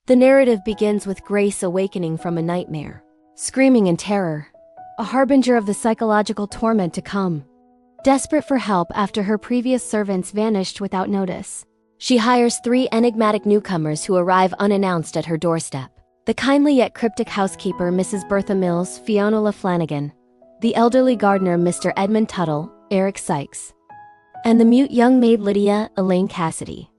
The narrative begins with Grace awakening from a nightmare, screaming in terror, a harbinger of the psychological torment to come. Desperate for help after her previous servants vanished without notice, she hires 3 enigmatic newcomers who arrive unannounced at her doorstep. The kindly yet cryptic housekeeper Mrs. Bertha Mills, Fiona Flanagan, the elderly gardener Mr. Edmund Tuttle, Eric Sykes, and the mute young maid Lydia Elaine Cassidy.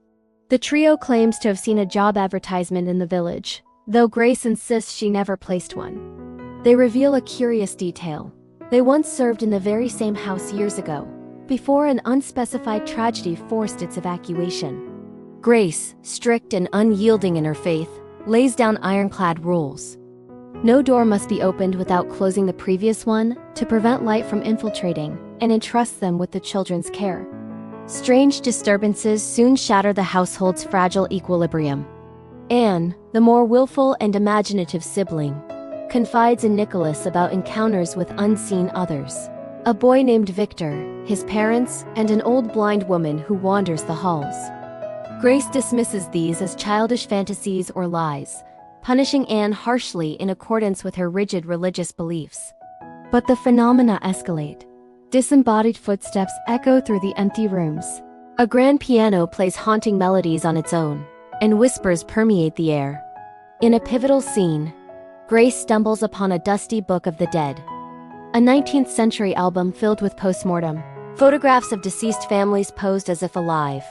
The trio claims to have seen a job advertisement in the village, though Grace insists she never placed one. They reveal a curious detail. They once served in the very same house years ago, before an unspecified tragedy forced its evacuation. Grace, strict and unyielding in her faith, lays down ironclad rules. No door must be opened without closing the previous one to prevent light from infiltrating, and entrusts them with the children's care. Strange disturbances soon shatter the household's fragile equilibrium. Anne, the more willful and imaginative sibling, confides in Nicholas about encounters with unseen others. A boy named Victor, his parents, and an old blind woman who wanders the halls. Grace dismisses these as childish fantasies or lies, punishing Anne harshly in accordance with her rigid religious beliefs. But the phenomena escalate. Disembodied footsteps echo through the empty rooms. A grand piano plays haunting melodies on its own, and whispers permeate the air. In a pivotal scene, Grace stumbles upon a dusty Book of the Dead, a 19th century album filled with postmortem photographs of deceased families posed as if alive.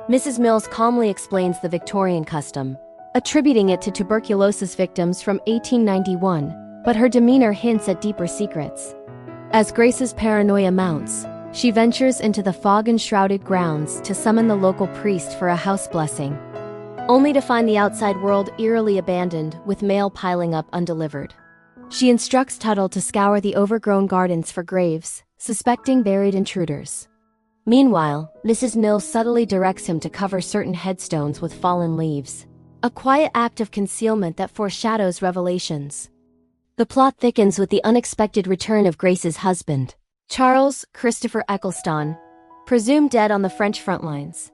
Mrs. Mills calmly explains the Victorian custom, attributing it to tuberculosis victims from 1891, but her demeanor hints at deeper secrets. As Grace's paranoia mounts, she ventures into the fog-enshrouded grounds to summon the local priest for a house blessing, only to find the outside world eerily abandoned, with mail piling up undelivered. She instructs Tuttle to scour the overgrown gardens for graves, suspecting buried intruders. Meanwhile, Mrs. Mills subtly directs him to cover certain headstones with fallen leaves, a quiet act of concealment that foreshadows revelations. The plot thickens with the unexpected return of Grace's husband, Charles Christopher Eccleston, presumed dead on the French front lines.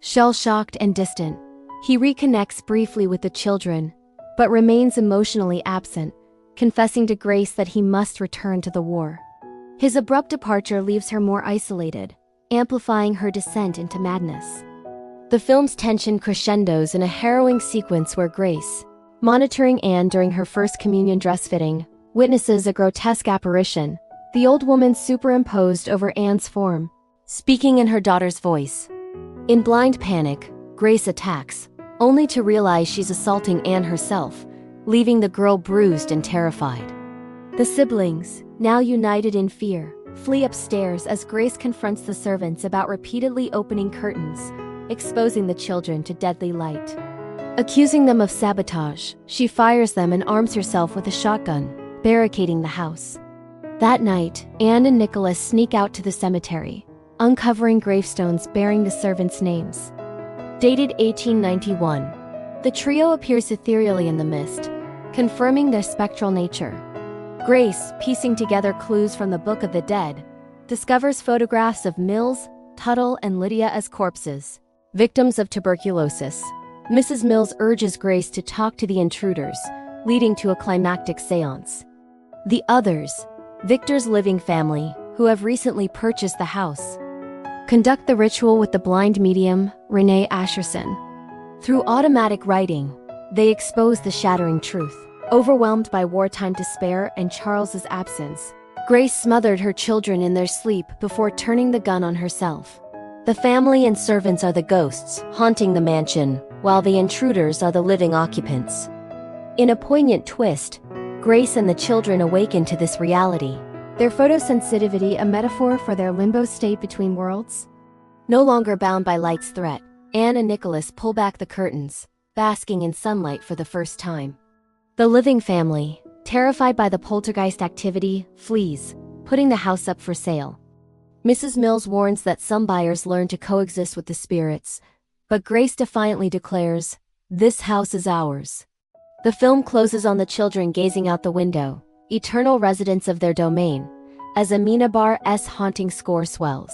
Shell-shocked and distant, he reconnects briefly with the children, but remains emotionally absent, confessing to Grace that he must return to the war. His abrupt departure leaves her more isolated, amplifying her descent into madness. The film's tension crescendos in a harrowing sequence where Grace, monitoring Anne during her first communion dress fitting, witnesses a grotesque apparition, the old woman superimposed over Anne's form, speaking in her daughter's voice. In blind panic, Grace attacks, only to realize she's assaulting Anne herself, leaving the girl bruised and terrified. The siblings, now united in fear, flee upstairs as Grace confronts the servants about repeatedly opening curtains, exposing the children to deadly light. Accusing them of sabotage, she fires them and arms herself with a shotgun, barricading the house. That night, Anne and Nicholas sneak out to the cemetery, uncovering gravestones bearing the servants' names. Dated 1891, the trio appears ethereally in the mist, confirming their spectral nature. Grace, piecing together clues from the Book of the Dead, discovers photographs of Mills, Tuttle, and Lydia as corpses, victims of tuberculosis. Mrs. Mills urges Grace to talk to the intruders, leading to a climactic seance. The others, Victor's living family, who have recently purchased the house, conduct the ritual with the blind medium, Renee Asherson. Through automatic writing, they expose the shattering truth. Overwhelmed by wartime despair and Charles's absence, Grace smothered her children in their sleep before turning the gun on herself. The family and servants are the ghosts haunting the mansion, while the intruders are the living occupants. In a poignant twist, Grace and the children awaken to this reality, their photosensitivity a metaphor for their limbo state between worlds. No longer bound by light's threat, Anne and Nicholas pull back the curtains, basking in sunlight for the first time. The living family, terrified by the poltergeist activity, flees, putting the house up for sale. Mrs. Mills warns that some buyers learn to coexist with the spirits, but Grace defiantly declares, "This house is ours." The film closes on the children gazing out the window, eternal residents of their domain, as Amenábar's haunting score swells.